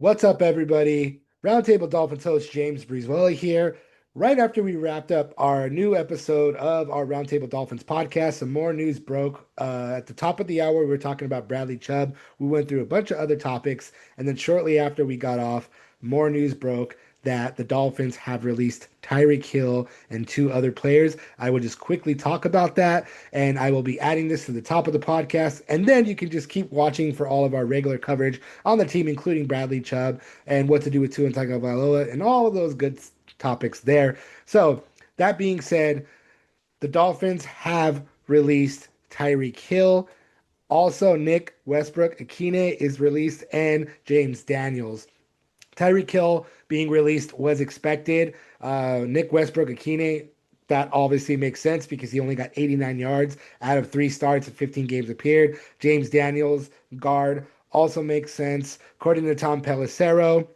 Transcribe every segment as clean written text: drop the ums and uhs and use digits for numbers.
What's up, everybody? Roundtable Dolphins host James Brizuela here. Right after we wrapped up our new episode of our Roundtable Dolphins podcast, some more news broke. At the top of the hour, we were talking about Bradley Chubb. We went through a bunch of other topics. And then shortly after we got off, more news broke that the Dolphins have released Tyreek Hill and two other players. I will just quickly talk about that, and I will be adding this to the top of the podcast. And then you can just keep watching for all of our regular coverage on the team, including Bradley Chubb and what to do with Tua Tagovailoa and all of those good topics there. So that being said, the Dolphins have released Tyreek Hill. Also, Nick Westbrook-Akine is released, and James Daniels. Tyreek Hill being released was expected. Nick Westbrook-Akine, that obviously makes sense because he only got 89 yards out of 3 starts and 15 games appeared. James Daniels, guard, also makes sense. According to Tom Pelissero,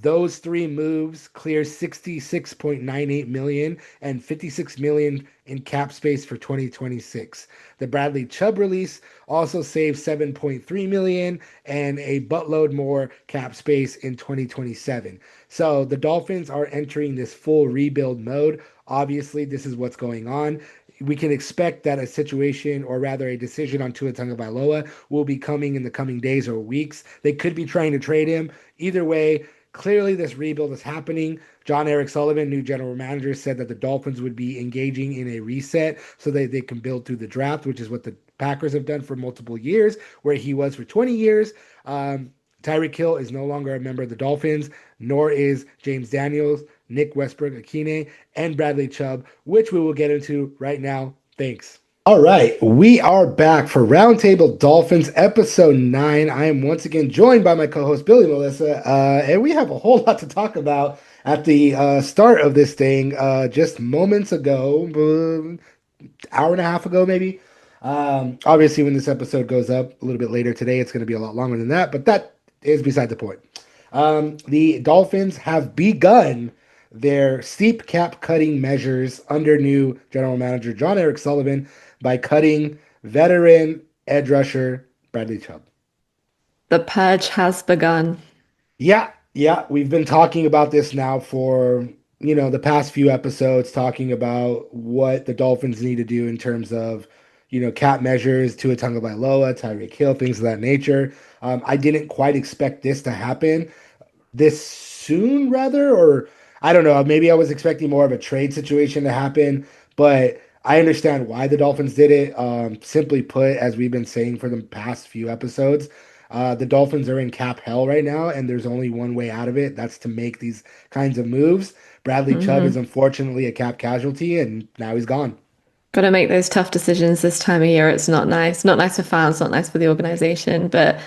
those three moves clear 66.98 million and 56 million in cap space for 2026. The Bradley Chubb release also saves 7.3 million and a buttload more cap space in 2027. So the Dolphins are entering this full rebuild mode. Obviously, this is what's going on. We can expect that a situation, or rather a decision on Tua Tagovailoa, will be coming in the coming days or weeks. They could be trying to trade him. Either way, clearly this rebuild is happening. Jon-Eric Sullivan, new general manager, said that the Dolphins would be engaging in a reset so that they can build through the draft, which is what the Packers have done for multiple years, where he was for 20 years. Tyreek Hill is no longer a member of the Dolphins, nor is James Daniels, Nick Westbrook-Akine, and Bradley Chubb, which we will get into right now. Thanks. All right, we are back for Roundtable Dolphins, episode 9. I am once again joined by my co-host Billie Melissa, and we have a whole lot to talk about at the start of this thing. Just moments ago, hour and a half ago, maybe. Obviously, when this episode goes up a little bit later today, it's going to be a lot longer than that, but that is beside the point. The Dolphins have begun their steep cap cutting measures under new general manager Jon-Eric Sullivan by cutting veteran edge rusher Bradley Chubb. The purge has begun. Yeah, we've been talking about this now for, the past few episodes, talking about what the Dolphins need to do in terms of, cap measures, Tua Tagovailoa, Tyreek Hill, things of that nature. I didn't quite expect this to happen this soon, rather, or I don't know. Maybe I was expecting more of a trade situation to happen, but I understand why the Dolphins did it. Simply put, as we've been saying for the past few episodes, the Dolphins are in cap hell right now, and there's only one way out of it. That's to make these kinds of moves. Bradley Chubb is Hmm. unfortunately a cap casualty, and now he's gone. Got to make those tough decisions this time of year. It's not nice. Not nice for fans, not nice for the organization. But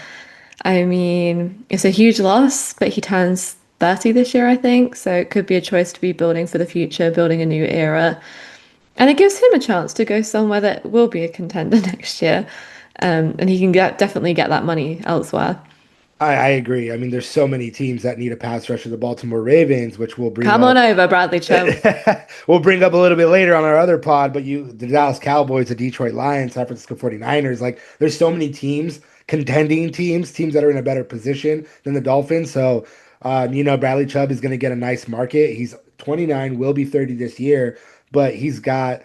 I mean, it's a huge loss, but he turns 30 this year, I think. So it could be a choice to be building for the future, building a new era. And it gives him a chance to go somewhere that will be a contender next year. And he can definitely get that money elsewhere. I agree. I mean, there's so many teams that need a pass rusher. The Baltimore Ravens, which we'll bring Come on up over, Bradley Chubb. we'll bring up a little bit later on our other pod, but the Dallas Cowboys, the Detroit Lions, San Francisco 49ers, like there's so many teams, contending teams that are in a better position than the Dolphins. So, Bradley Chubb is going to get a nice market. He's 29, will be 30 this year, but he's got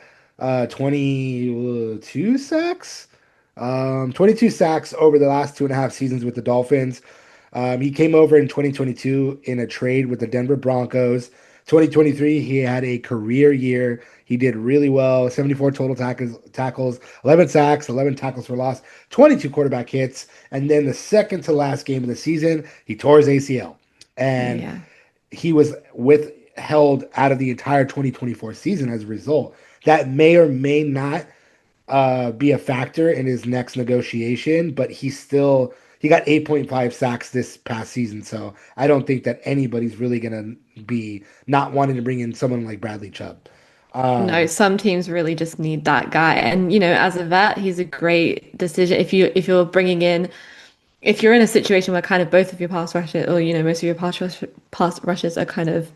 22 sacks. 22 sacks over the last 2.5 seasons with the Dolphins. He came over in 2022 in a trade with the Denver Broncos. 2023, he had a career year. He did really well. 74 total tackles, 11 sacks, 11 tackles for loss, 22 quarterback hits. And then the second to last game of the season, he tore his ACL. And Yeah. he was withheld out of the entire 2024 season as a result. That may or may not be a factor in his next negotiation, but he got 8.5 sacks this past season, so I don't think that anybody's really gonna be not wanting to bring in someone like Bradley Chubb. No, Um, some teams really just need that guy. And as a vet, he's a great decision. If you're bringing in if you're in a situation where kind of both of your pass rushers or most of your pass rushers are kind of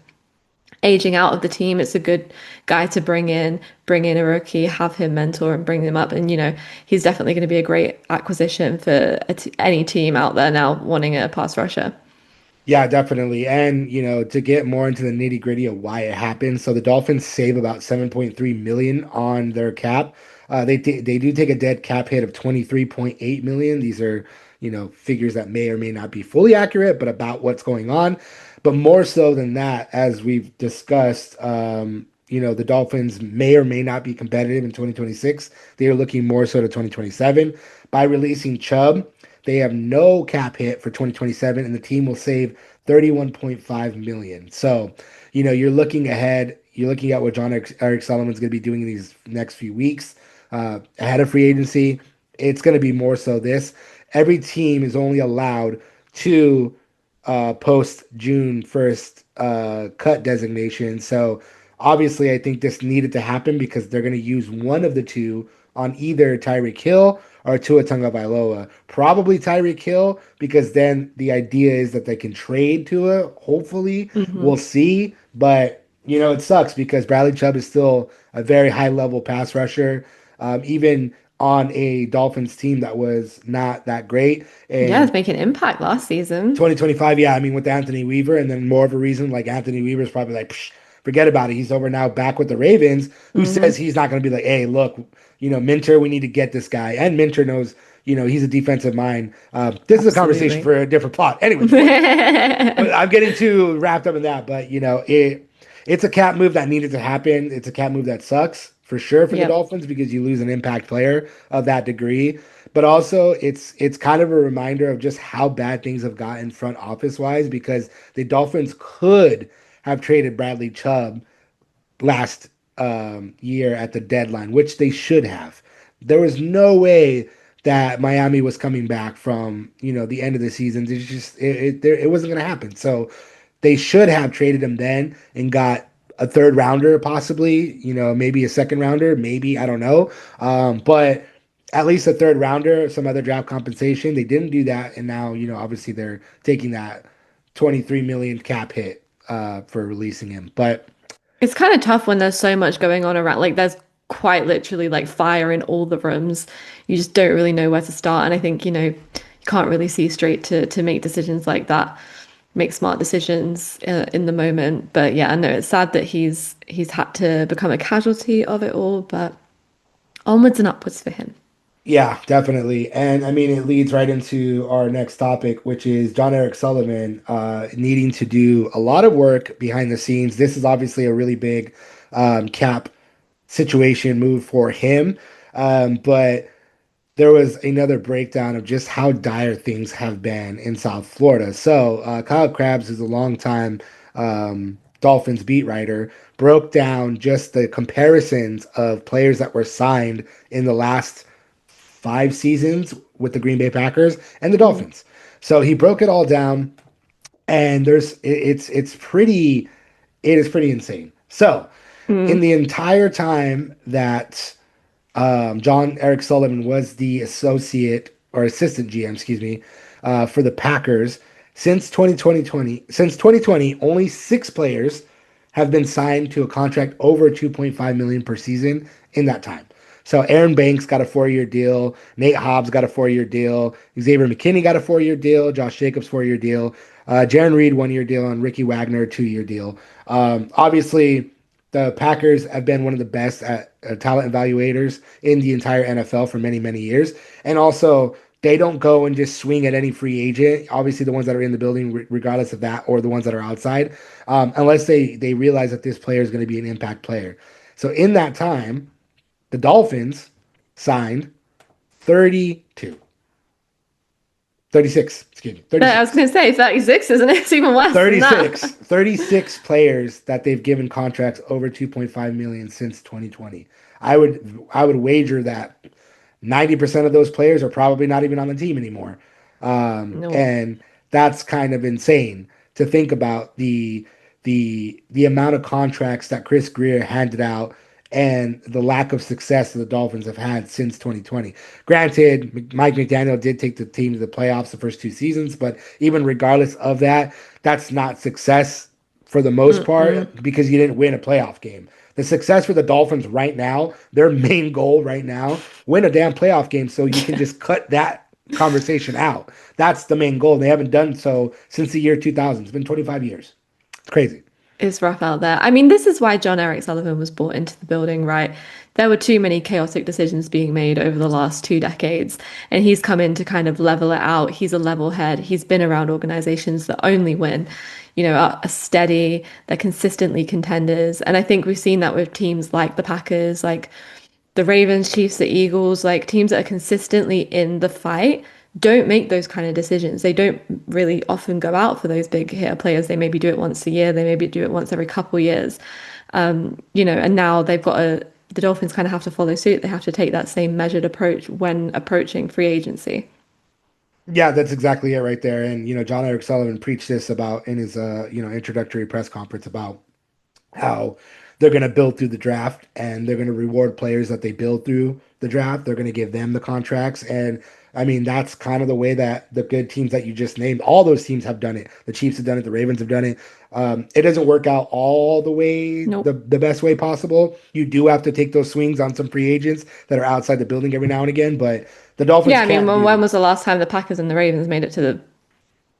aging out of the team, it's a good guy to bring in a rookie, have him mentor and bring him up. And he's definitely going to be a great acquisition for any team out there now wanting a pass rusher. Yeah, definitely. And, to get more into the nitty-gritty of why it happened. So the Dolphins save about 7.3 million on their cap. They do take a dead cap hit of 23.8 million. These are, figures that may or may not be fully accurate, but about what's going on. But more so than that, as we've discussed, the Dolphins may or may not be competitive in 2026. They are looking more so to 2027. By releasing Chubb, they have no cap hit for 2027, and the team will save 31.5 million. So, you're looking ahead. You're looking at what Jon-Eric Sullivan's going to be doing in these next few weeks ahead of free agency. It's going to be more so this. Every team is only allowed to post June 1st cut designation. So obviously, I think this needed to happen because they're going to use one of the two on either Tyreek Hill or Tua Tagovailoa. Probably Tyreek Hill because then the idea is that they can trade Tua. Hopefully, we'll Hmm. see. But it sucks because Bradley Chubb is still a very high level pass rusher, even on a Dolphins team that was not that great. Yeah, And it's making impact last season. 2025, yeah, I mean, with Anthony Weaver, and then more of a reason, like Anthony Weaver's probably like, psh, forget about it. He's over now back with the Ravens, who says Hmm. he's not going to be like, hey, look, Minter, we need to get this guy. And Minter knows, he's a defensive mind. This is a conversation Absolutely. for a different pod. Anyways, but I'm getting too wrapped up in that. But, it's a cap move that needed to happen. It's a cap move that sucks for sure for the Yep. Dolphins because you lose an impact player of that degree. But also, it's kind of a reminder of just how bad things have gotten front office wise because the Dolphins could have traded Bradley Chubb last year at the deadline, which they should have. There was no way that Miami was coming back from the end of the season. It's just it wasn't going to happen. So they should have traded him then and got a third rounder, possibly. Maybe a second rounder, maybe I don't know. But at least a third rounder, some other draft compensation. They didn't do that, and now obviously they're taking that 23 million cap hit for releasing him. But It's kind of tough when there's so much going on around. Like there's quite literally like fire in all the rooms. You just don't really know where to start. And I think, you can't really see straight to make decisions like that, make smart decisions in the moment. But yeah, I know it's sad that he's had to become a casualty of it all, but onwards and upwards for him. yeah, definitely. And I mean, it leads right into our next topic, which is Jon-Eric Sullivan needing to do a lot of work behind the scenes. This is obviously a really big cap situation move for him. But there was another breakdown of just how dire things have been in South Florida. So Kyle Krabs is a longtime Dolphins beat writer, broke down just the comparisons of players that were signed in the last 5 seasons with the Green Bay Packers and the Mm. Dolphins. So he broke it all down, and it is pretty insane. So in Mm. the entire time that Jon-Eric Sullivan was the associate or assistant GM, excuse me, for the Packers since 2020, only 6 players have been signed to a contract over 2.5 million per season in that time. So Aaron Banks got a 4-year deal, Nate Hobbs got a 4-year deal, Xavier McKinney got a 4-year deal, Josh Jacobs 4-year deal, Jaron Reed 1-year deal, and Ricky Wagner 2-year deal. Obviously, the Packers have been one of the best at talent evaluators in the entire NFL for many, many years. And also, they don't go and just swing at any free agent. Obviously, the ones that are in the building, regardless of that, or the ones that are outside, unless they realize that this player is going to be an impact player. So in that time, the Dolphins signed 32, 36, excuse me, I was 36. going to say 36, isn't it? It's even worse than that. 36 players that they've given contracts over 2.5 million since 2020. I would wager that 90% of those players are probably not even on the team anymore. No. And that's kind of insane to think about the amount of contracts that Chris Greer handed out and the lack of success that the Dolphins have had since 2020. Granted, Mike McDaniel did take the team to the playoffs the first 2 seasons, but even regardless of that, that's not success for the most Mm-mm. part because you didn't win a playoff game. The success for the Dolphins right now, their main goal right now, win a damn playoff game so you can just cut that. conversation out. That's the main goal. They haven't done so since the year 2000. It's been 25 years. It's crazy. It's rough out there. I mean, this is why Jon-Eric Sullivan was brought into the building, right? There were too many chaotic decisions being made over the last 2 decades, and he's come in to kind of level it out. He's a level head. He's been around organizations that only win, are steady, they're consistently contenders. And I think we've seen that with teams like the Packers, like the Ravens, Chiefs, the Eagles, like teams that are consistently in the fight don't make those kind of decisions. They don't really often go out for those big hitter players. They maybe do it once a year. They maybe do it once every couple years. And now the Dolphins kind of have to follow suit. They have to take that same measured approach when approaching free agency. Yeah, that's exactly it right there. And John Eric Sullivan preached this about in his introductory press conference about how they're going to build through the draft and they're going to reward players that they build through the draft. They're going to give them the contracts. And I mean, that's kind of the way that the good teams that you just named, all those teams have done it. The Chiefs have done it. The Ravens have done it. It doesn't work out all the way, Nope. the best way possible. You do have to take those swings on some free agents that are outside the building every now and again. But the Dolphins Yeah, I mean, can't when do. was the last time the Packers and the Ravens made it to the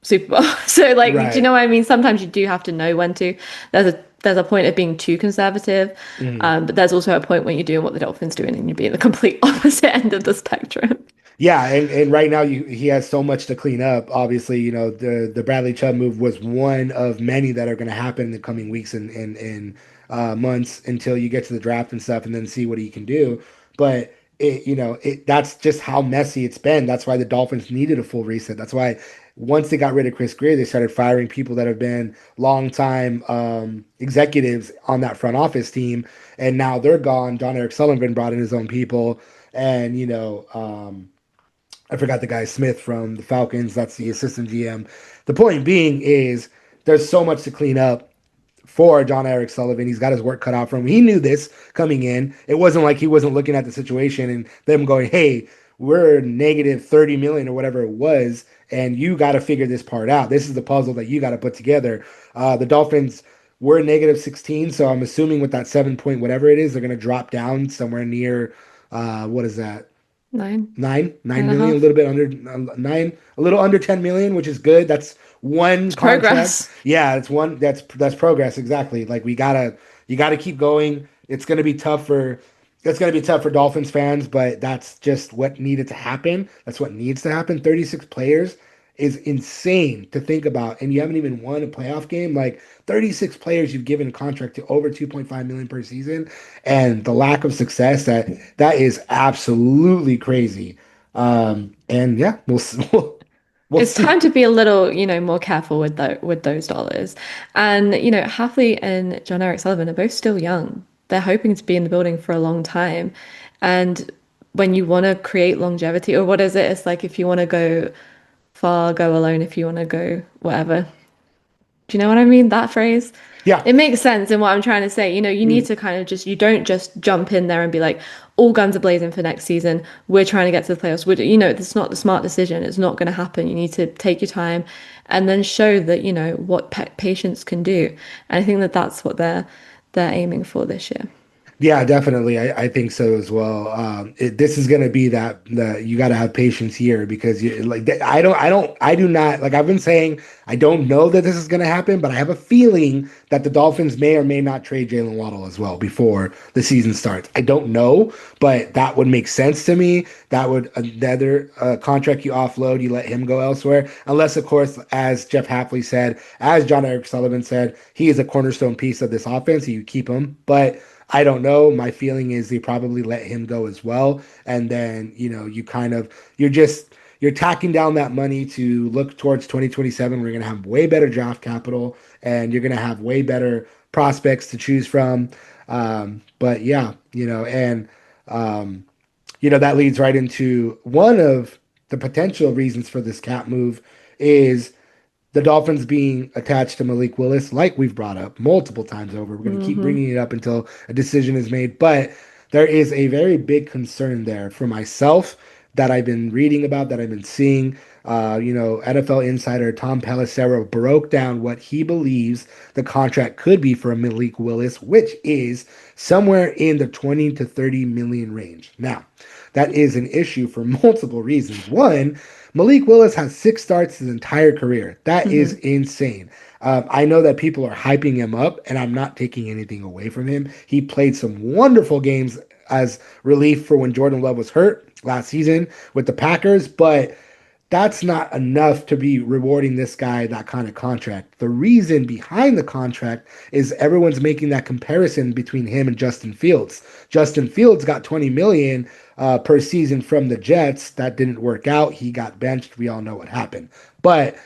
Super Bowl? So, like, do you Right. know what I mean? Sometimes you do have to know when to. There's a point of being too conservative, Mhm. but there's also a point when you're doing what the Dolphins doing and you're being the complete opposite end of the spectrum. Yeah, and right now he has so much to clean up. Obviously, the Bradley Chubb move was one of many that are going to happen in the coming weeks and months until you get to the draft and stuff, and then see what he can do. But that's just how messy it's been. That's why the Dolphins needed a full reset. That's why once they got rid of Chris Greer, they started firing people that have been longtime executives on that front office team, and now they're gone. Jon-Eric Sullivan brought in his own people, and I forgot the guy Smith from the Falcons. That's the assistant GM. The point being is there's so much to clean up for Jon-Eric Sullivan. He's got his work cut out for him. He knew this coming in. It wasn't like he wasn't looking at the situation and them going, "Hey, we're negative 30 million or whatever it was, and you got to figure this part out. This is the puzzle that you got to put together." The Dolphins were negative 16, so I'm assuming with that 7 point whatever it is, they're going to drop down somewhere near what is that? Nine, Nine nine and a million, a half. little bit under nine, a little under 10 million, which is good. That's one It's contract. progress. Yeah, it's one. That's progress exactly. Like you gotta keep going. It's gonna be tough for Dolphins fans, but that's just what needed to happen. That's what needs to happen. 36 players is insane to think about, and you haven't even won a playoff game. Like 36 players you've given a contract to over 2.5 million per season, and the lack of success that is absolutely crazy. And yeah, we'll It's see. time to be a little, more careful with those dollars. And, Halfley and Jon-Eric Sullivan are both still young. They're hoping to be in the building for a long time. And when you want to create longevity, or what is it? It's like if you want to go far, go alone. If you want to go whatever. Do you know what I mean? That phrase. Yeah. It makes sense in what I'm trying to say. You need Mm. to kind of you don't just jump in there and be like, all guns are blazing for next season. We're trying to get to the playoffs. It's not the smart decision. It's not going to happen. You need to take your time and then show that, what patience can do. And I think that that's what they're aiming for this year. Yeah, definitely. I think so as well. This is going to be that you got to have patience here because I do not like I've been saying I don't know that this is going to happen, but I have a feeling that the Dolphins may or may not trade Jalen Waddle as well before the season starts. I don't know, but that would make sense to me. That would another contract you offload, you let him go elsewhere, unless of course, as Jeff Hafley said, as Jon-Eric Sullivan said, he is a cornerstone piece of this offense. So you keep him, but. I don't know. My feeling is they probably let him go as well. And then, you're tacking down that money to look towards 2027. We're going to have way better draft capital and you're going to have way better prospects to choose from. But yeah, that leads right into one of the potential reasons for this cap move is the Dolphins being attached to Malik Willis, like we've brought up multiple times over. We're going to keep Hmm. bringing it up until a decision is made. But there is a very big concern there for myself that I've been reading about, that I've been seeing. NFL insider Tom Pelissero broke down what he believes the contract could be for a Malik Willis, which is somewhere in the 20 to 30 million range. Now, that is an issue for multiple reasons. One, Malik Willis has 6 starts his entire career. That is Hmm. insane. I know that people are hyping him up, and I'm not taking anything away from him. He played some wonderful games as relief for when Jordan Love was hurt last season with the Packers, but that's not enough to be rewarding this guy that kind of contract. The reason behind the contract is everyone's making that comparison between him and Justin Fields. Justin Fields got 20 million per season from the Jets. That didn't work out. He got benched. We all know what happened. But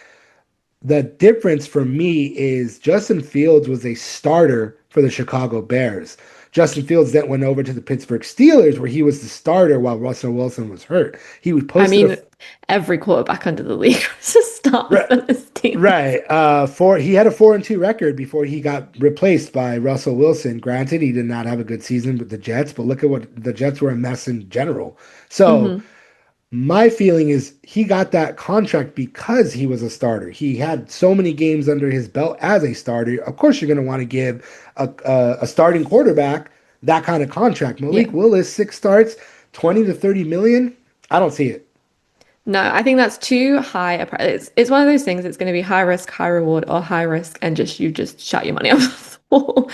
the difference for me is Justin Fields was a starter for the Chicago Bears. Justin Fields then went over to the Pittsburgh Steelers where he was the starter while Russell Wilson was hurt. He was I posted a mean, every quarterback under the league was a starter right, for this team. right. He had a 4-2 record before he got replaced by Russell Wilson. Granted, he did not have a good season with the Jets, but look at what the Jets were a mess in general. So Hmm. my feeling is he got that contract because he was a starter. He had so many games under his belt as a starter. Of course, you're going to want to give a starting quarterback that kind of contract. Yeah. Malik Willis, 6 starts, 20 to 30 million. I don't see it. No, I think that's too high a price. It's one of those things. It's going to be high risk, high reward, or high risk, and you just shut your money off the wall,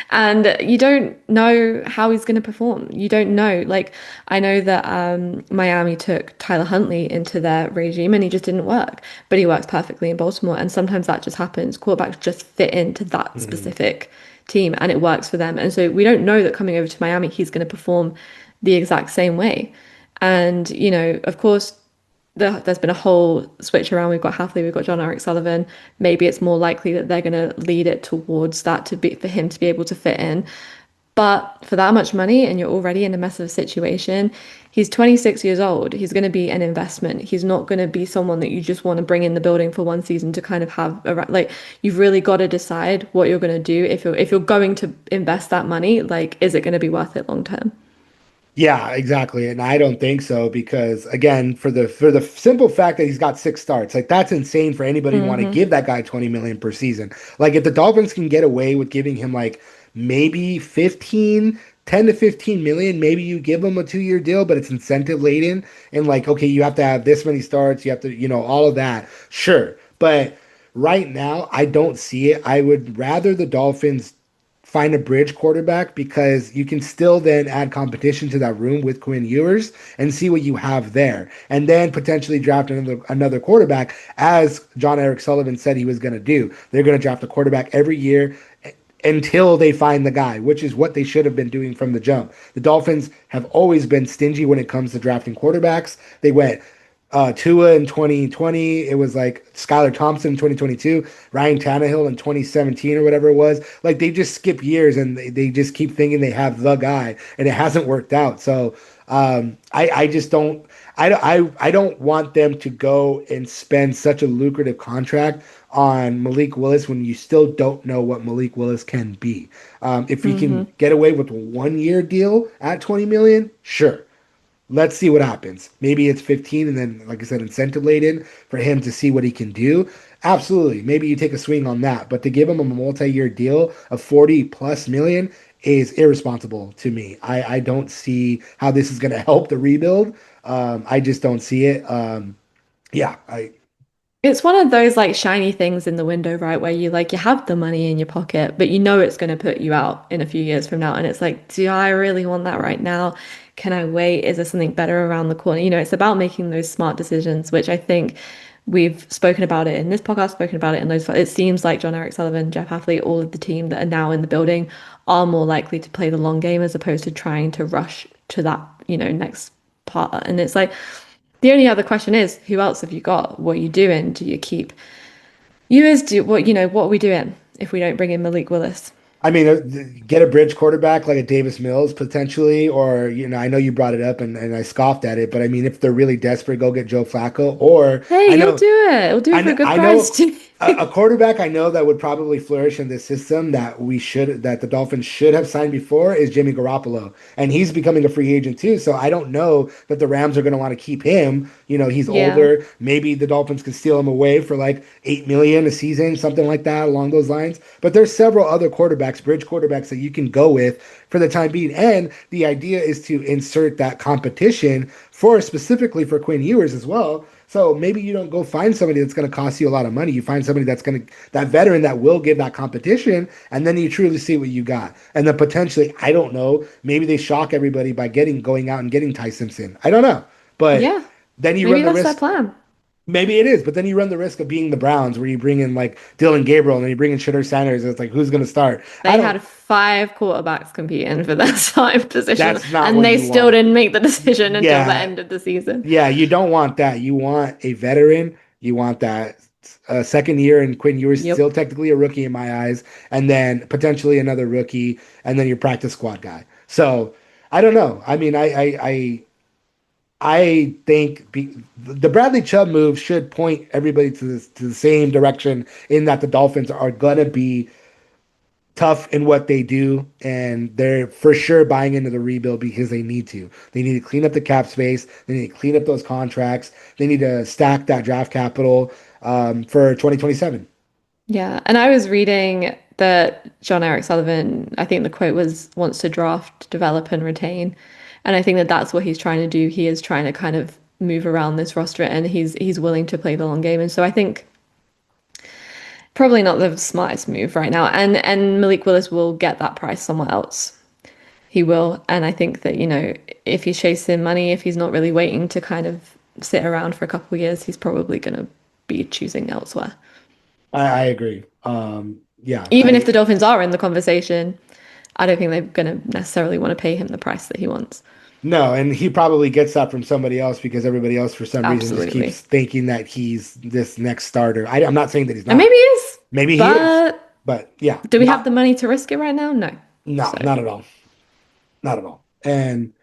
and you don't know how he's going to perform. You don't know. Like I know that Miami took Tyler Huntley into their regime, and he just didn't work. But he works perfectly in Baltimore, and sometimes that just happens. Quarterbacks just fit into that Mhm. specific team, and it works for them. And so we don't know that coming over to Miami, he's going to perform the exact same way. And of course there's been a whole switch around. We've got Hafley, we've got Jon-Eric Sullivan. Maybe it's more likely that they're going to lead it towards that to be for him to be able to fit in. But for that much money and you're already in a mess of a situation, he's 26 years old. He's going to be an investment. He's not going to be someone that you just want to bring in the building for one season to kind of have like you've really got to decide what you're going to do if you're going to invest that money, like is it going to be worth it long term? Yeah, exactly. And I don't think so because again, for the simple fact that he's got 6 starts, like that's insane for anybody to want to Hmm. give that guy 20 million per season. Like if the Dolphins can get away with giving him like maybe 15, 10 to 15 million, maybe you give him a 2-year deal, but it's incentive laden and like, okay, you have to have this many starts, you have to, all of that. Sure. But right now, I don't see it. I would rather the Dolphins find a bridge quarterback because you can still then add competition to that room with Quinn Ewers and see what you have there, and then potentially draft another quarterback, as Jon-Eric Sullivan said he was going to do. They're going to draft a quarterback every year until they find the guy, which is what they should have been doing from the jump. The Dolphins have always been stingy when it comes to drafting quarterbacks. They went Tua in 2020. It was like Skylar Thompson in 2022, Ryan Tannehill in 2017 or whatever it was. Like they just skip years and they just keep thinking they have the guy, and it hasn't worked out. So I just don't. I don't want them to go and spend such a lucrative contract on Malik Willis when you still don't know what Malik Willis can be. If you can Hmm. get away with a 1-year deal at 20 million, sure. Let's see what happens. Maybe it's 15 and then, like I said, incentive laden for him to see what he can do. Absolutely. Maybe you take a swing on that. But to give him a multi-year deal of 40 plus million is irresponsible to me. I don't see how this is going to help the rebuild. I just don't see it. Yeah, It's one of those like shiny things in the window, right? Where you have the money in your pocket, but you know it's going to put you out in a few years from now. And it's like, do I really want that right now? Can I wait? Is there something better around the corner? It's about making those smart decisions, which I think we've spoken about it in this podcast, spoken about it in those. It seems like Jon-Eric Sullivan, Jeff Hafley, all of the team that are now in the building are more likely to play the long game as opposed to trying to rush to that, next part. And it's like, the only other question is, who else have you got? What are you doing? Do you keep you is do what are we doing if we don't bring in Malik Willis? I mean, get a bridge quarterback like a Davis Mills potentially, or I know you brought it up and I scoffed at it, but I mean, if they're really desperate, go get Joe Flacco. Or Hey, I he'll know, do it. He'll do it for a good I price know, too. A quarterback I know that would probably flourish in this system that the Dolphins should have signed before is Jimmy Garoppolo, and he's becoming a free agent too. So I don't know that the Rams are going to want to keep him. He's Yeah. older. Maybe the Dolphins could steal him away for like 8 million a season, something like that, along those lines. But there's several other quarterbacks, bridge quarterbacks that you can go with for the time being. And the idea is to insert that competition for specifically for Quinn Ewers as well. So maybe you don't go find somebody that's going to cost you a lot of money. You find somebody that veteran that will give that competition, and then you truly see what you got. And then potentially, I don't know, maybe they shock everybody by going out and getting Ty Simpson. I don't know, but Yeah. then you run Maybe the that's their risk. plan. Maybe it is, but then you run the risk of being the Browns, where you bring in like Dylan Gabriel and then you bring in Shedeur Sanders. And it's like who's going to start? I They don't. had five quarterbacks competing for that starting position, That's not and what they you still want. didn't make the decision until the Yeah, end of the season. yeah, you don't want that. You want a veteran. You want that second year, and Quinn Ewers Yep. still technically a rookie in my eyes, and then potentially another rookie, and then your practice squad guy. So I don't know. I mean, I think the Bradley Chubb move should point everybody to the same direction in that the Dolphins are gonna be tough in what they do, and they're for sure buying into the rebuild because they need to. They need to clean up the cap space. They need to clean up those contracts. They need to stack that draft capital for 2027. Yeah. And I was reading that Jon-Eric Sullivan, I think the quote was, wants to draft, develop, and retain. And I think that that's what he's trying to do. He is trying to kind of move around this roster, and he's willing to play the long game. And so I think probably not the smartest move right now. And Malik Willis will get that price somewhere else. He will. And I think that, if he's chasing money, if he's not really waiting to kind of sit around for a couple of years, he's probably going to be choosing elsewhere. I agree. Yeah, Even if the Dolphins are in the conversation, I don't think they're going to necessarily want to pay him the price that he wants. no, and he probably gets that from somebody else because everybody else, for some reason, just keeps Absolutely. thinking that he's this next starter. I'm not saying that he's And not. maybe he is, Maybe he is, but but yeah, do we have not the money to risk it right now? No. no, So, not at all, not at all. And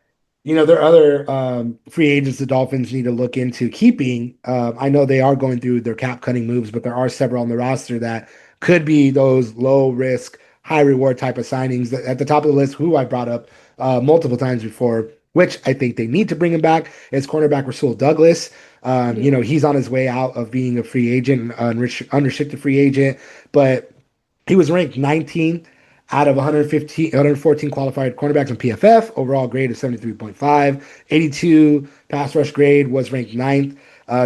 there are other free agents the Dolphins need to look into keeping. I know they are going through their cap cutting moves, but there are several on the roster that could be those low risk, high reward type of signings. At the top of the list, who I brought up multiple times before, which I think they need to bring him back, is cornerback Rasul Douglas. yeah. He's on his way out of being a free agent, unrestricted free agent, but he was ranked 19th out of 114 qualified cornerbacks in PFF. Overall grade of 73.5. 82 pass rush grade, was ranked ninth.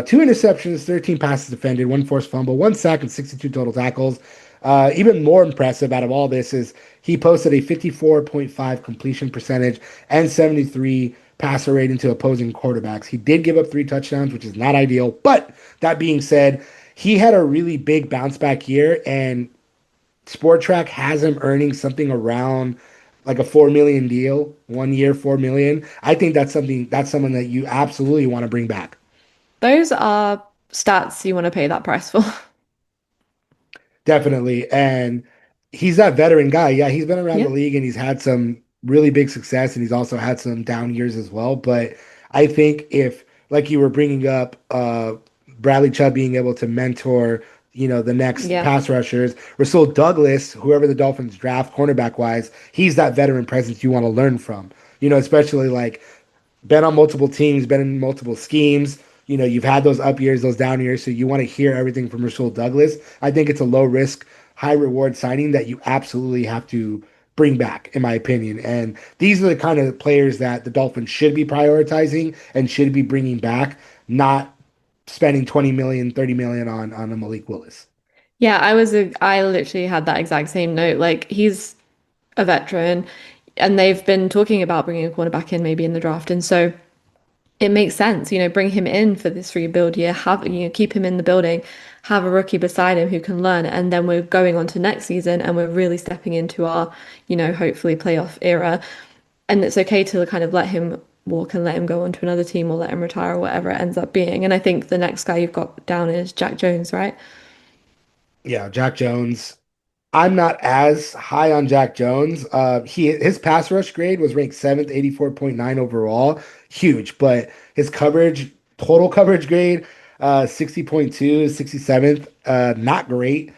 Two interceptions, 13 passes defended, one forced fumble, one sack, and 62 total tackles. Even more impressive out of all this is he posted a 54.5 completion percentage and 73 passer rating to opposing quarterbacks. He did give up 3 touchdowns, which is not ideal. But that being said, he had a really big bounce back year, and Sport Track has him earning something around like a 4 million deal, 1 year, 4 million. I think that's someone that you absolutely want to bring back. Those are stats you want to pay that price for. Definitely. And he's that veteran guy. Yeah, he's been around the Yeah. league and he's had some really big success and he's also had some down years as well. But I think if, like you were bringing up, Bradley Chubb being able to mentor, the next Yeah. pass rushers, Rasul Douglas, whoever the Dolphins draft cornerback wise, he's that veteran presence you want to learn from. Especially like been on multiple teams, been in multiple schemes. You've had those up years, those down years, so you want to hear everything from Rasul Douglas. I think it's a low risk, high reward signing that you absolutely have to bring back, in my opinion. And these are the kind of players that the Dolphins should be prioritizing and should be bringing back, not spending 20 million, 30 million on a Malik Willis. Yeah, I literally had that exact same note. Like he's a veteran and they've been talking about bringing a cornerback in maybe in the draft. And so it makes sense, bring him in for this rebuild year, keep him in the building, have a rookie beside him who can learn. And then we're going on to next season and we're really stepping into our, hopefully playoff era. And it's okay to kind of let him walk and let him go on to another team or let him retire or whatever it ends up being. And I think the next guy you've got down is Jack Jones, right? Yeah, Jack Jones. I'm not as high on Jack Jones. His pass rush grade was ranked seventh, 84.9 overall. Huge, but his total coverage grade, 60.2, 67th. Not great.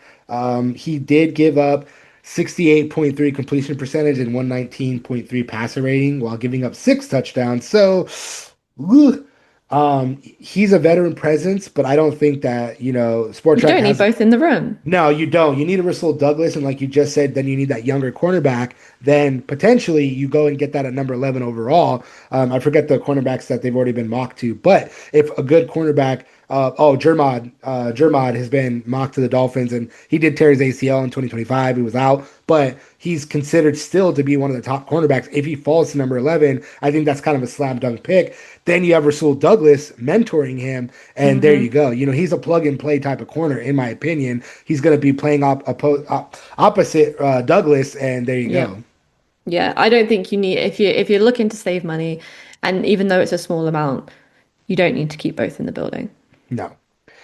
He did give up 68.3 completion percentage and 119.3 passer rating while giving up 6 touchdowns. So, whew, he's a veteran presence, but I don't think that, Sport You Track don't need has. both in the room. No, you don't. You need a Russell Douglas, and like you just said, then you need that younger cornerback. Then potentially you go and get that at number 11 overall. I forget the cornerbacks that they've already been mocked to, but if a good cornerback, Jermod has been mocked to the Dolphins, and he did tear his ACL in 2025. He was out, but he's considered still to be one of the top cornerbacks. If he falls to number 11, I think that's kind of a slam dunk pick. Then you have Russell Douglas mentoring him, and there you Hmm. go. He's a plug and play type of corner, in my opinion. He's going to be playing opposite Douglas, and there you Yeah. go. Yeah. I don't think you need if you're looking to save money, and even though it's a small amount, you don't need to keep both in the building. No.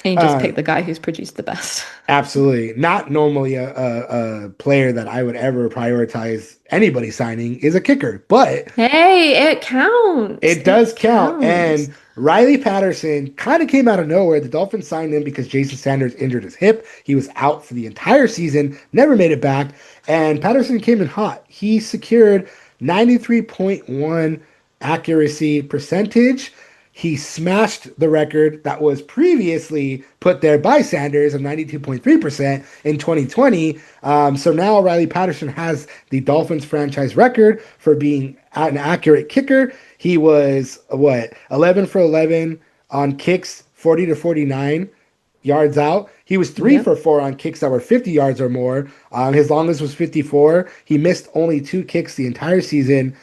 And you just Uh, pick the guy who's produced the best. Absolutely. Not normally a player that I would ever prioritize anybody signing is a kicker, but Hey, it counts. it does It count. counts. And Riley Patterson kind of came out of nowhere. The Dolphins signed him because Jason Sanders injured his hip. He was out for the entire season, never made it back. And Patterson came in hot. He secured 93.1 accuracy percentage. He smashed the record that was previously put there by Sanders of 92.3% in 2020. So now Riley Patterson has the Dolphins franchise record for being an accurate kicker. He was, 11 for 11 on kicks, 40 to 49 yards out. He was three Yep. for four on kicks that were 50 yards or more. His longest was 54. He missed only 2 kicks the entire season.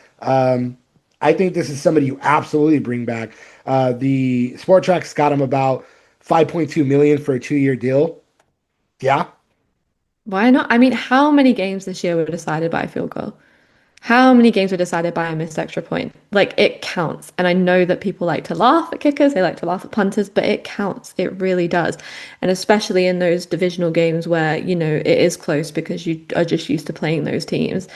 I think this is somebody you absolutely bring back. The Sport Track's got him about 5.2 million for a 2-year deal. Yeah, Why not? I mean, how many games this year were decided by a field goal? How many games were decided by a missed extra point? Like it counts. And I know that people like to laugh at kickers, they like to laugh at punters, but it counts. It really does. And especially in those divisional games where, it is close because you are just used to playing those teams.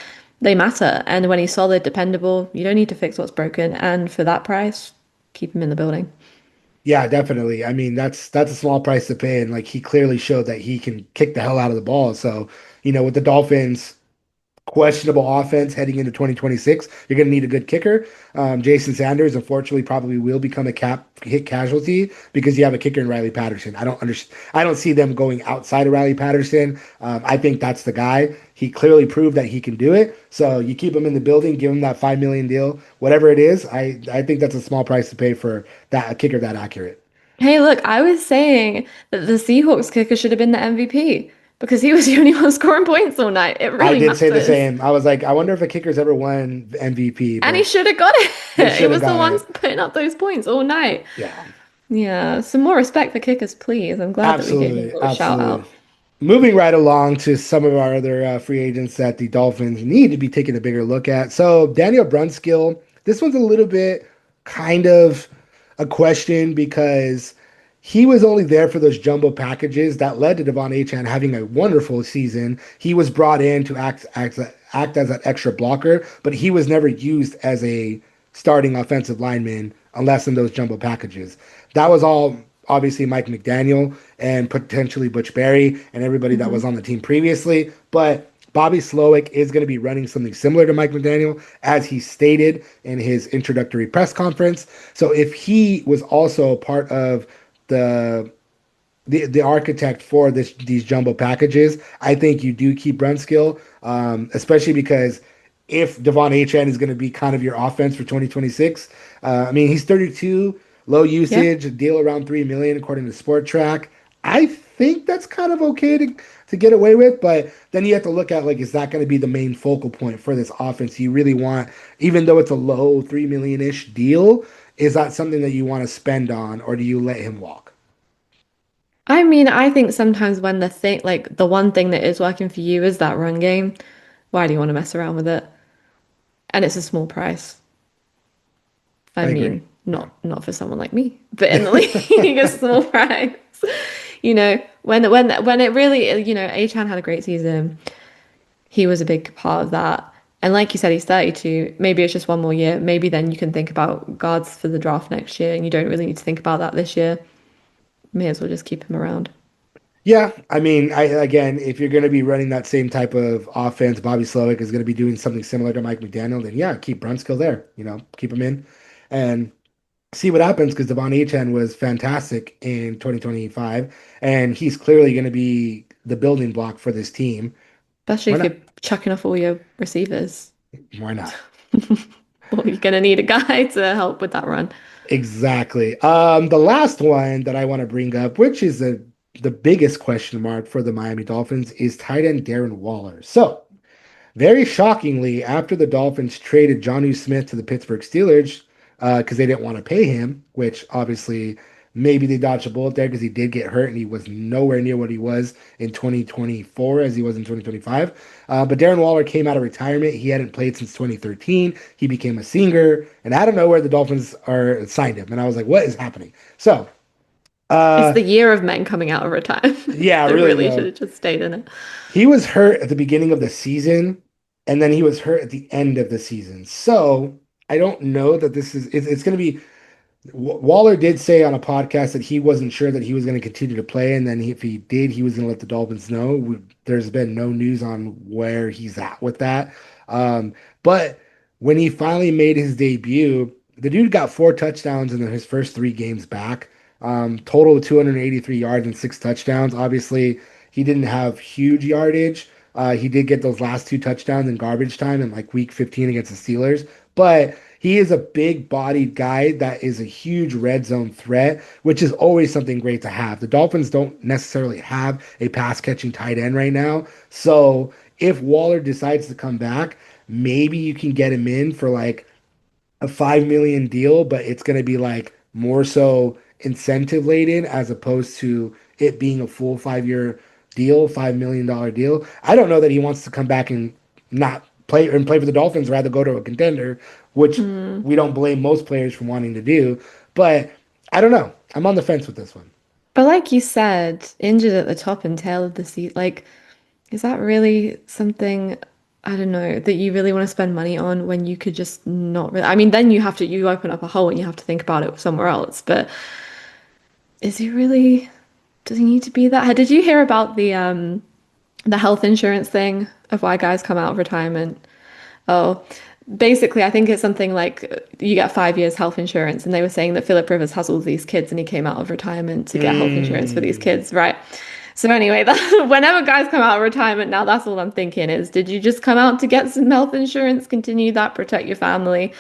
They matter. And when he's solid, dependable, you don't need to fix what's broken. And for that price, keep him in the building. yeah, definitely. I mean, that's a small price to pay, and like he clearly showed that he can kick the hell out of the ball. So, with the Dolphins, questionable offense heading into 2026. You're going to need a good kicker. Jason Sanders, unfortunately, probably will become a cap hit casualty because you have a kicker in Riley Patterson. I don't understand. I don't see them going outside of Riley Patterson. I think that's the guy. He clearly proved that he can do it. So you keep him in the building, give him that 5 million deal, whatever it is. I think that's a small price to pay for that a kicker that accurate. Hey, look, I was saying that the Seahawks kicker should have been the MVP because he was the only one scoring points all night. It I really did say the matters. same. I was like, I wonder if a kicker's ever won MVP, And he but should have got it. he It should have was the got ones it. putting up those points all night. Yeah. Yeah, some more respect for kickers, please. I'm glad that we gave him a Absolutely, little shout absolutely. out. Moving right along to some of our other free agents that the Dolphins need to be taking a bigger look at. So Daniel Brunskill, this one's a little bit kind of a question because he was only there for those jumbo packages that led to Devon Achane having a wonderful season. He was brought in to act as an extra blocker, but he was never used as a starting offensive lineman unless in those jumbo packages. That was all obviously Mike McDaniel and potentially Butch Barry and everybody that was Hmm. on the team previously. But Bobby Slowick is going to be running something similar to Mike McDaniel, as he stated in his introductory press conference. So if he was also part of the the architect for these jumbo packages, I think you do keep Brunskill, especially because if Devon Achane is going to be kind of your offense for 2026, I mean he's 32, low Yeah. usage, a deal around 3 million according to Sport Track. I think that's kind of okay to get away with, but then you have to look at like is that going to be the main focal point for this offense? You really want, even though it's a low 3 million ish deal, is that something that you want to spend on, or do you let him walk? I mean, I think sometimes when the one thing that is working for you is that run game, why do you want to mess around with it? And it's a small price. I I agree. mean, Yeah. not for someone like me, but in the league, a small price. When it really, Achan had a great season. He was a big part of that. And like you said, he's 32. Maybe it's just one more year. Maybe then you can think about guards for the draft next year, and you don't really need to think about that this year. may as well just keep him around. Yeah, I mean, I again, if you're going to be running that same type of offense, Bobby Slowick is going to be doing something similar to Mike McDaniel, then yeah, keep Brunskill there, keep him in and see what happens because Devon Achane was fantastic in 2025, and he's clearly going to be the building block for this team. Especially Why if not? you're chucking off all your receivers. Why not? Well, you're gonna need a guy to help with that run. Exactly. The last one that I want to bring up, which is the biggest question mark for the Miami Dolphins, is tight end Darren Waller. So, very shockingly, after the Dolphins traded Jonnu Smith to the Pittsburgh Steelers because they didn't want to pay him, which obviously maybe they dodged a bullet there because he did get hurt and he was nowhere near what he was in 2024 as he was in 2025. But Darren Waller came out of retirement. He hadn't played since 2013. He became a singer, and out of nowhere, the Dolphins are signed him. And I was like, what is happening? So, It's uh, the year of men coming out of retirement. yeah, They really really should though. have just stayed in it. He was hurt at the beginning of the season, and then he was hurt at the end of the season. So I don't know that it's going to be. Waller did say on a podcast that he wasn't sure that he was going to continue to play, and then if he did, he was going to let the Dolphins know. There's been no news on where he's at with that. But when he finally made his debut, the dude got 4 touchdowns in his first 3 games back. Total of 283 yards and 6 touchdowns. Obviously, he didn't have huge yardage. He did get those last 2 touchdowns in garbage time in like week 15 against the Steelers, but he is a big bodied guy that is a huge red zone threat, which is always something great to have. The Dolphins don't necessarily have a pass catching tight end right now. So if Waller decides to come back, maybe you can get him in for like a 5 million deal, but it's going to be like more so incentive laden as opposed to it being a full 5 year deal, $5 million deal. I don't know that he wants to come back and not play for the Dolphins, rather go to a contender, which Hmm. we don't blame most players from wanting to do. But I don't know. I'm on the fence with this one. But like you said, injured at the top and tail of the seat, like, is that really something, I don't know, that you really want to spend money on when you could just not really? I mean, then you open up a hole and you have to think about it somewhere else. But is he really, does he need to be that? Did you hear about the health insurance thing of why guys come out of retirement? Oh, basically, I think it's something like you get 5 years health insurance, and they were saying that Philip Rivers has all these kids, and he came out of retirement to get health insurance for these Mm, kids, right? So anyway, that, whenever guys come out of retirement, now that's all I'm thinking is, did you just come out to get some health insurance, continue that, protect your family?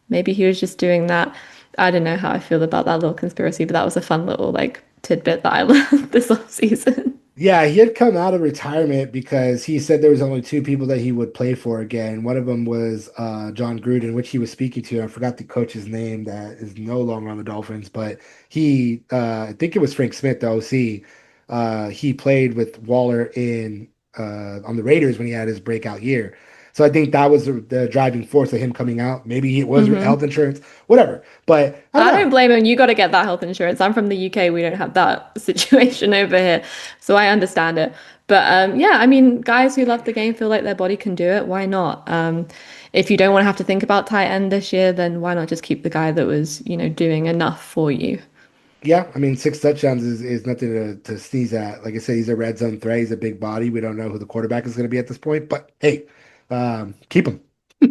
Maybe he was just doing that. I don't know how I feel about that little conspiracy, but that was a fun little like tidbit that I learned this last season. yeah, he had come out of retirement because he said there was only 2 people that he would play for again. One of them was John Gruden, which he was speaking to. I forgot the coach's name that is no longer on the Dolphins, but I think it was Frank Smith, the OC. He played with Waller in on the Raiders when he had his breakout year. So I think that was the driving force of him coming out. Maybe it was Hmm. health insurance, whatever. But I don't I know. don't blame him. You got to get that health insurance. I'm from the UK. We don't have that situation over here. So I understand it. But yeah, I mean, guys who love the game feel like their body can do it. Why not? If you don't want to have to think about tight end this year, then why not just keep the guy that was, doing enough for you? Yeah, I mean, 6 touchdowns is nothing to sneeze at. Like I said, he's a red zone threat. He's a big body. We don't know who the quarterback is going to be at this point, but hey, keep him.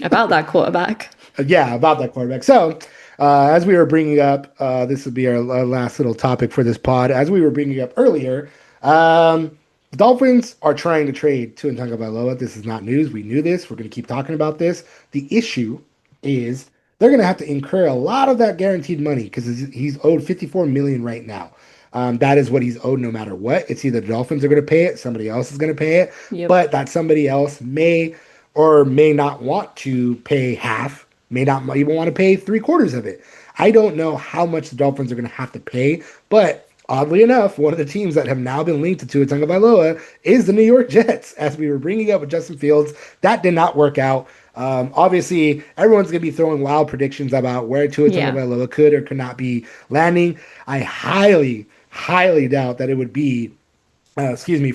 About that quarterback. Yeah, about that quarterback. So, as we were bringing up, this will be our last little topic for this pod. As we were bringing up earlier, the Dolphins are trying to trade Tua Tagovailoa. This is not news. We knew this. We're going to keep talking about this. The issue is they're going to have to incur a lot of that guaranteed money because he's owed 54 million right now. That is what he's owed no matter what. It's either the Dolphins are going to pay it, somebody else is going to pay it, Yep. but that somebody else may or may not want to pay half, may not even want to pay 3/4 of it. I don't know how much the Dolphins are going to have to pay, but oddly enough, one of the teams that have now been linked to Tua Tagovailoa is the New York Jets. As we were bringing up with Justin Fields, that did not work out. Obviously, everyone's going to be throwing wild predictions about where Tua Yeah. Tagovailoa could or could not be landing. I highly, highly doubt that it would be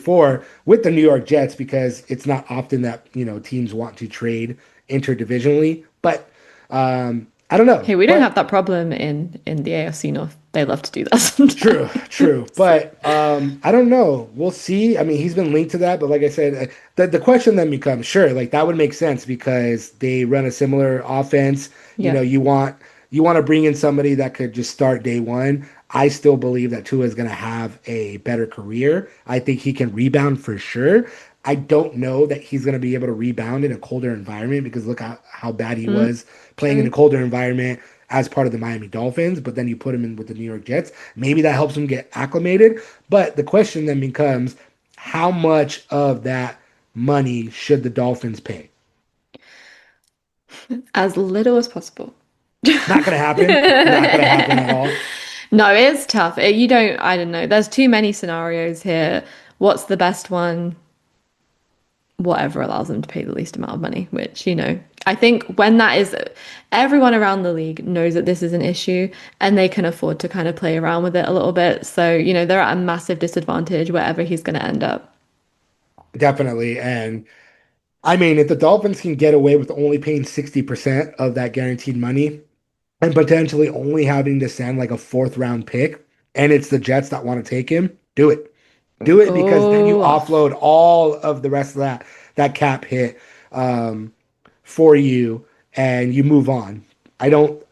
for with the New York Jets because it's not often that teams want to trade interdivisionally. But I don't know. Hey, we don't have But that problem in the AFC North. they love to do that sometimes. True, true. But I don't know. We'll see. I mean, he's been linked to that, but like I said, the question then becomes, sure, like that would make sense because they run a similar offense. You Yeah. know, you want to bring in somebody that could just start day one. I still believe that Tua is going to have a better career. I think he can rebound for sure. I don't know that he's going to be able to rebound in a colder environment because look how bad he Mm, was playing in a true. colder environment as part of the Miami Dolphins, but then you put him in with the New York Jets. Maybe that helps him get acclimated. But the question then becomes how much of that money should the Dolphins pay? As little as possible. Not going to happen. Not going to happen at all. No, it's tough. You don't, I don't know. There's too many scenarios here. What's the best one? Whatever allows them to pay the least amount of money, which, I think when that is, everyone around the league knows that this is an issue and they can afford to kind of play around with it a little bit. So, they're at a massive disadvantage wherever he's going to end up. Definitely. And I mean, if the Dolphins can get away with only paying 60% of that guaranteed money and potentially only having to send like a fourth round pick, and it's the Jets that want to take him, do it. Do it because then you Oh, offload all of the rest of that cap hit um, for you and you move on. I don't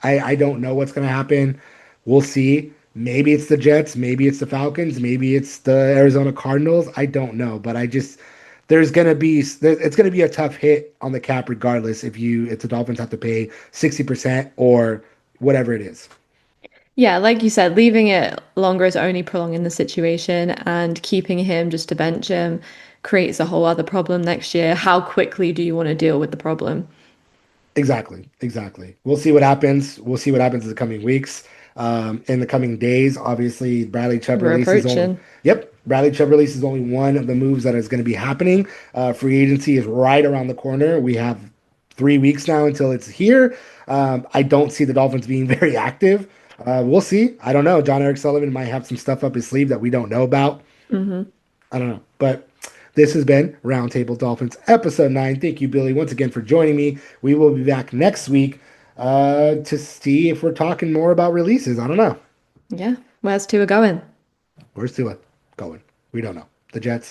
know what's gonna happen. We'll see. Maybe it's the Jets, maybe it's the Falcons, maybe it's the Arizona Cardinals. I don't know, but I just it's gonna be a tough hit on the cap regardless if the Dolphins have to pay 60% or whatever it is. yeah, like you said, leaving it longer is only prolonging the situation, and keeping him just to bench him creates a whole other problem next year. How quickly do you want to deal with the problem? Exactly, exactly. We'll see what happens. We'll see what happens in the coming weeks. In the coming days, obviously, Bradley Chubb We're release is only. approaching. Yep, Bradley Chubb release is only one of the moves that is going to be happening. Free agency is right around the corner. We have 3 weeks now until it's here. I don't see the Dolphins being very active. We'll see. I don't know. Jon-Eric Sullivan might have some stuff up his sleeve that we don't know about. Hmm. I don't know. But this has been Roundtable Dolphins episode 9. Thank you, Billy, once again for joining me. We will be back next week to see if we're talking more about releases. I don't know. Yeah, where's Tua going? Where's Tua going? We don't know. The Jets.